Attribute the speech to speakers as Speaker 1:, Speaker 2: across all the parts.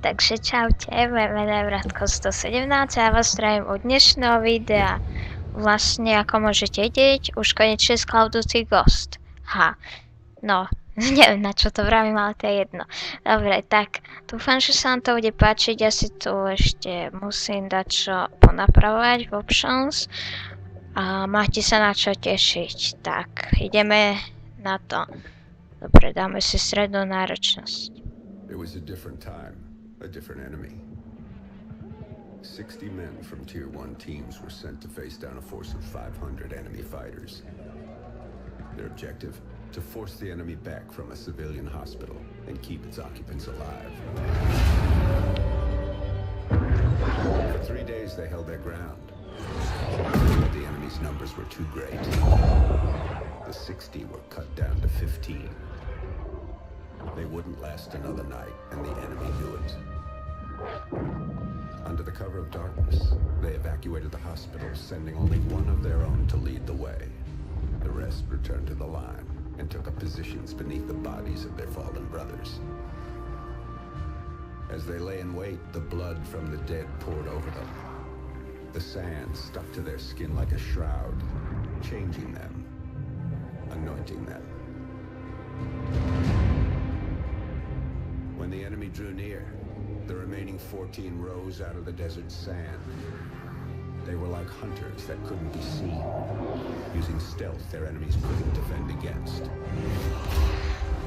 Speaker 1: Takže čaute, moje meno je Vratko 117 a ja vás zdravím u dnešného videa. Vlastne, ako môžete vidieť, už konečne z Call of Duty Ghost. No, neviem na čo to vravím, ale to je jedno. Dobre, tak, dúfam, že sa vám to bude páčiť, ja si tu ešte musím dať čo ponapravovať v Options. A máte sa na čo tešiť. Tak, ideme na to. Dobre, dáme si strednú náročnosť.
Speaker 2: It was a different time, a different enemy. 60 men from Tier 1 teams were sent to face down a force of 500 enemy fighters. Their objective? To force the enemy back from a civilian hospital and keep its occupants alive. For 3 days they held their ground. But the enemy's numbers were too great. The 60 were cut down to 15. They wouldn't last another night, and the enemy knew it. Under the cover of darkness, they evacuated the hospital, sending only one of their own to lead the way. The rest returned to the line and took up positions beneath the bodies of their fallen brothers. As they lay in wait, the blood from the dead poured over them. The sand stuck to their skin like a shroud, changing them, anointing them. When the enemy drew near, the remaining 14 rose out of the desert sand. They were like hunters that couldn't be seen, using stealth their enemies couldn't defend against.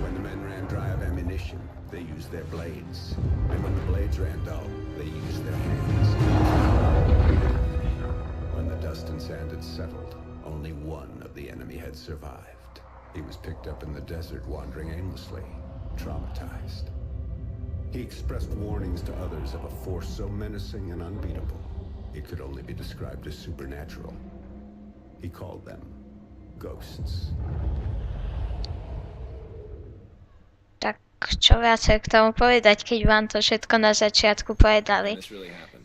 Speaker 2: When the men ran dry of ammunition, they used their blades. And when the blades ran dull, they used their hands. When the dust and sand had settled, only one of the enemy had survived. He was picked up in the desert, wandering aimlessly, traumatized. He expressed warnings to others of a force so menacing and unbeatable, it could only be described as supernatural. He called them ghosts.
Speaker 1: Tak, čo viacej k tomu povedať, keď vám to všetko na začiatku povedali.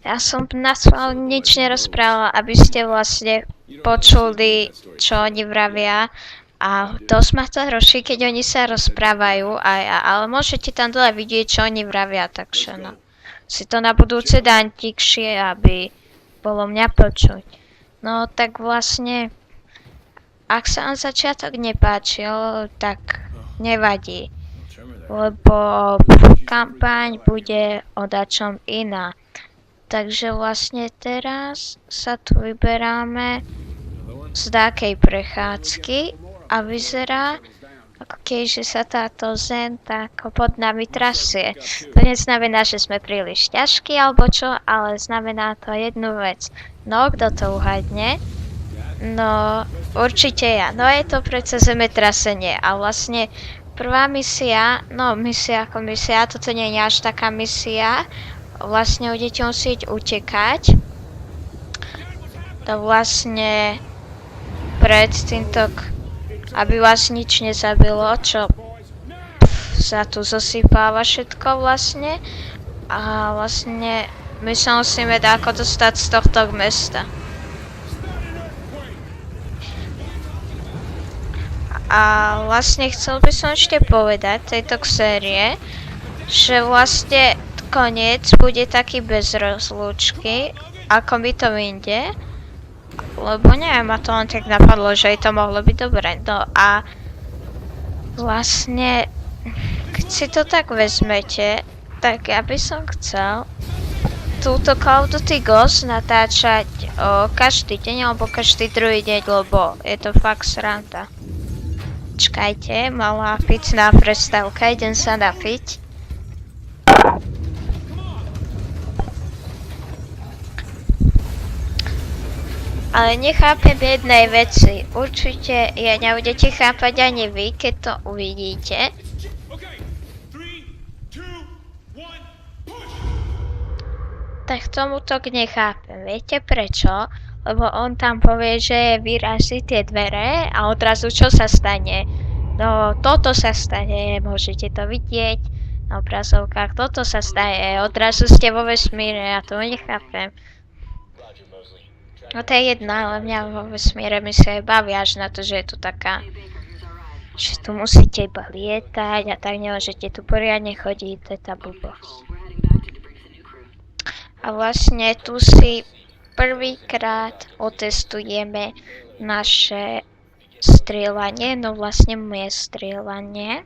Speaker 1: Ja som na schvál nič nerozprávala, aby ste vlastne počuli, čo oni vravia. A dosť ma to ruší, keď oni sa rozprávajú, ale môžete tam dole vidieť, čo oni vravia, takže no. Si to na budúce dám tikšie, aby bolo mňa počuť. No tak vlastne, ak sa vám začiatok nepáčil, tak nevadí. Lebo kampaň bude o dačom iná. Takže vlastne teraz sa tu vyberáme z dákej prechádzky. A vyzerá, ako keďže sa táto zem tak pod nami trasie. To neznamená, že sme príliš ťažkí alebo čo, ale znamená to jednu vec. No, kto to uhadne? No, určite ja. No je to predsa zemetrasenie a vlastne prvá misia, no misia ako misia, toto nie je až taká misia. Vlastne budete musieť utekať. To vlastne pred týmto, aby vás nič nezabilo, čo sa tu zosypáva všetko vlastne. A vlastne my sa musíme dáko dostať z tohto mesta. A vlastne chcel by som ešte povedať tejto série, že vlastne koniec bude taký bez rozlúčky, ako mi to vyjde. Lebo neviem, ma to len tak napadlo, že to mohlo byť dobre. No a vlastne, keď si to tak vezmete, tak ja by som chcel túto Call of Duty Ghost natáčať každý deň alebo každý druhý deň, lebo je to fakt sranda. Čakajte, malá pitná prestávka, idem sa napiť. Ale nechápem jednej veci. Určite ja nebudete chápať ani vy, keď to uvidíte. Tak tomu to nechápem. Viete prečo? Lebo on tam povie, že vyrazí tie dvere a odrazu čo sa stane? No toto sa stane, môžete to vidieť na obrazovkách. Toto sa stane, odrazu ste vo vesmíre, ja to nechápem. No to je jedna, ale mňa vo vesmíre mi sa baví až na to, že je tu taká že tu musíte iba lietať a tak nemôžete tu poriadne chodiť, to je tá blbosť. A vlastne tu si prvýkrát otestujeme naše strieľanie, no vlastne moje strieľanie.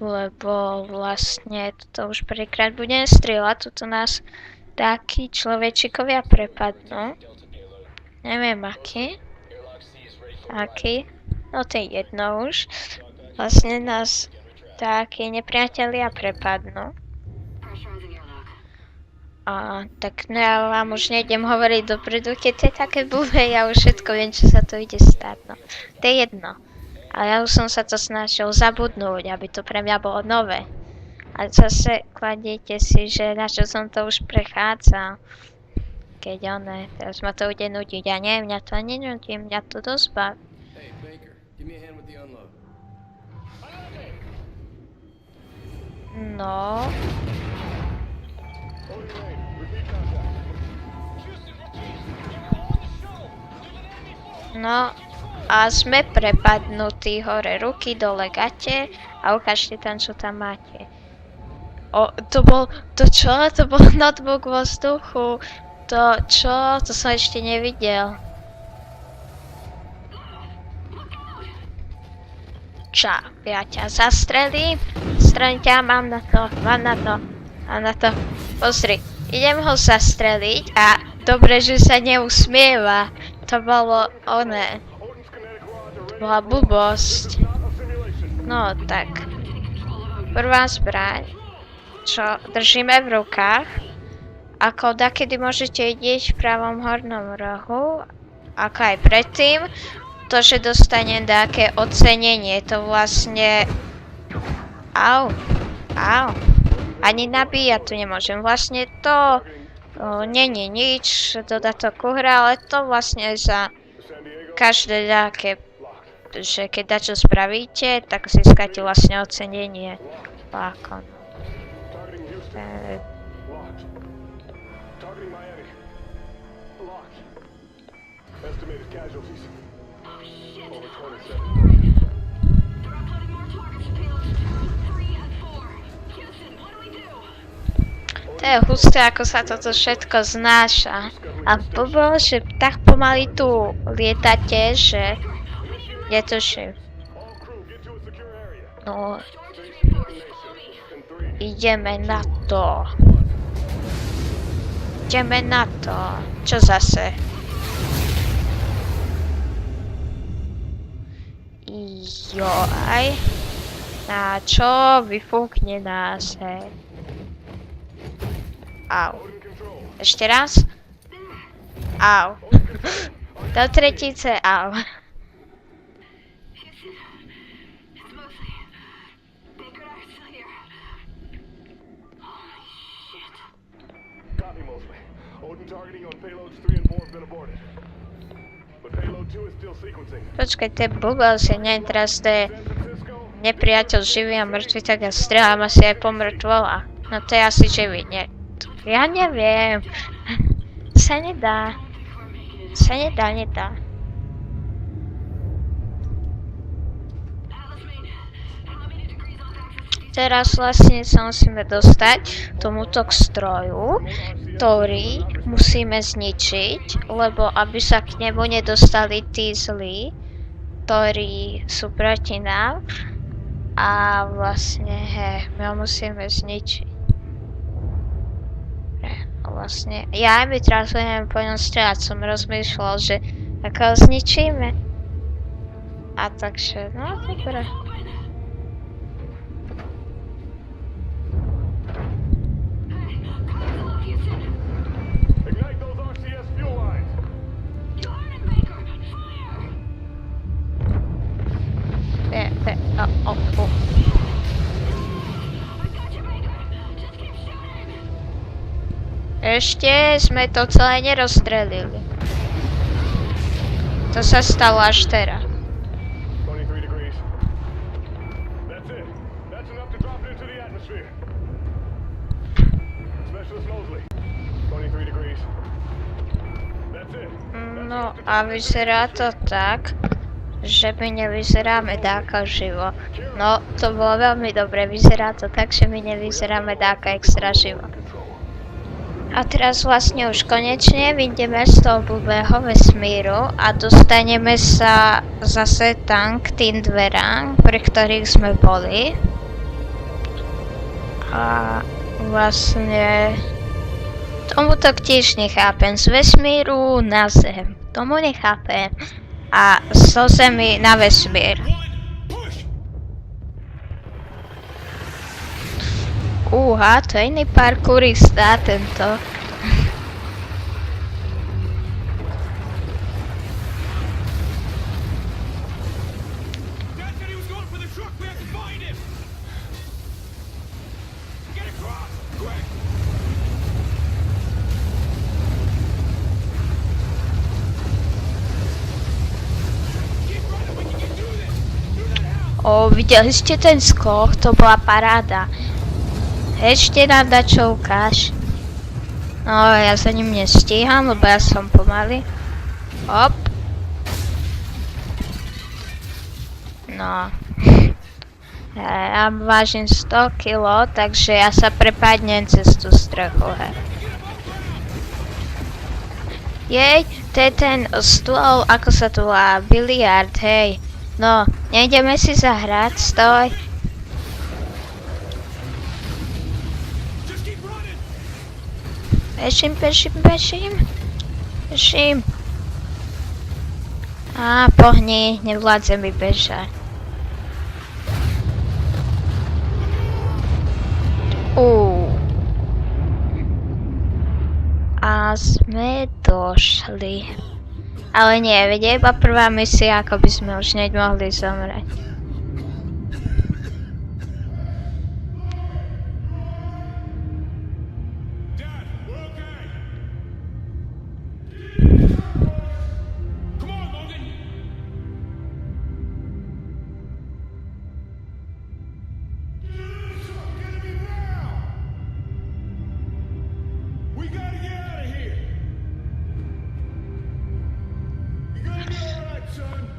Speaker 1: Lebo vlastne toto už prvýkrát budem strieľať, tuto nás takí človečikovia prepadnú. Neviem aký. Aký. No to je jedno už. Vlastne nás takí nepriatelia prepadnú. A tak no ja vám už nejdem hovoriť dopredu, keď to je také blbé, ja už všetko viem, čo sa to ide stať, no. To je jedno. Ale ja už som sa to snažil zabudnúť, aby to pre mňa bolo nové. A zase kladiete si, že na čo som to už prechádzal. Keď teraz ma to bude nudiť. Ja nie, mňa to ani nudí, mňa to dosť baví.
Speaker 3: Hey, Baker, give me a hand with the unload.
Speaker 1: No. No a sme prepadnutí hore ruky, dole gate a ukážte tam, čo tam máte. O, to čo? To bol notebook vo vzduchu. To čo? To som ešte nevidel. Ča, ja ťa zastrelím? Strelím ťa, mám na to. Pozri, idem ho zastreliť a dobre, že sa neusmieva. To bolo oné. To bola blbosť. No tak. Prvá zbraň, čo držíme v rukách. Ako dakedy môžete vidieť v pravom hornom rohu. Ako aj predtým. To, že dostanem nejaké ocenenie, to vlastne... Au. Ani nabíjať tu nemôžem. Vlastne to... není nič, dodatok ku hre, ale to vlastne za každé nejaké, že keď dačo spravíte, tak získate vlastne ocenenie. Ako no. To je husté, ako sa toto všetko znáša. A bolo, že tak pomaly tu lietate, že netuším. No, ideme na to. Čo zase? Joj. Na čo? Vyfúkne nás, hej. Au. Ešte raz. Au. Do tretice, au. Počkaj, to je blbosť, neviem teraz, to je nepriateľ živý a mŕtvy, tak ja strieľam asi aj po mŕtvolách. No to je asi živý, nie? Ja neviem. Sa nedá. Teraz vlastne sa musíme dostať tomuto k stroju, ktorý musíme zničiť, lebo aby sa k nemu nedostali tí zlí, ktorí sú proti nám. A vlastne, my ho musíme zničiť. Vlastne, ja mi teraz budem po ňom strieľať, som rozmýšľal, že ako ho zničíme. A takže, no dobre. Ešte sme to celé nerozstrelili. To sa stalo až teraz. No a vyzerá to tak, že my nevyzeráme dáka živo. No, to bolo veľmi dobre, vyzerá to tak, že my nevyzeráme dáka extra živo. A teraz vlastne už konečne vyjdeme z toho blbého vesmíru a dostaneme sa zase tam k tým dverám, pri ktorých sme boli. A vlastne tomu to tiež nechápem. Z vesmíru na zem. Tomu nechápem. A zo zemi na vesmír. Uha, to je iný parkourista tento. Videli ste ten skok? To bola paráda. Ešte nám dačo ukáž. No, ja za ním nestíham, lebo ja som pomaly. Hop. No. Ja vážim 100 kg, takže ja sa prepadnem cez tú strechu, hej. Jej, to je ten stôl, ako sa tu volá, biliard, hej. No, nejdeme si zahrať, stoj. Bežím. Á, pohni, nevládzem mi bežať. A sme došli. Ale nie, veď iba prvá misia, ako by sme už hneď mohli zomrieť.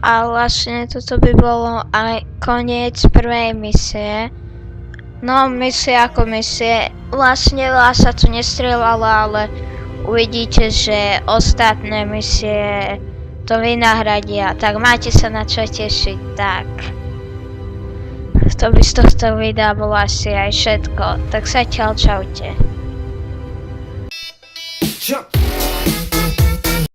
Speaker 1: A vlastne toto by bolo aj koniec prvej misie. No, misie ako misie. Vlastne veľa sa tu nestrelalo, ale uvidíte, že ostatné misie to vynahradia. Tak máte sa na čo tešiť, tak. To by z tohto videa bolo asi aj všetko. Tak zatiaľ čaute.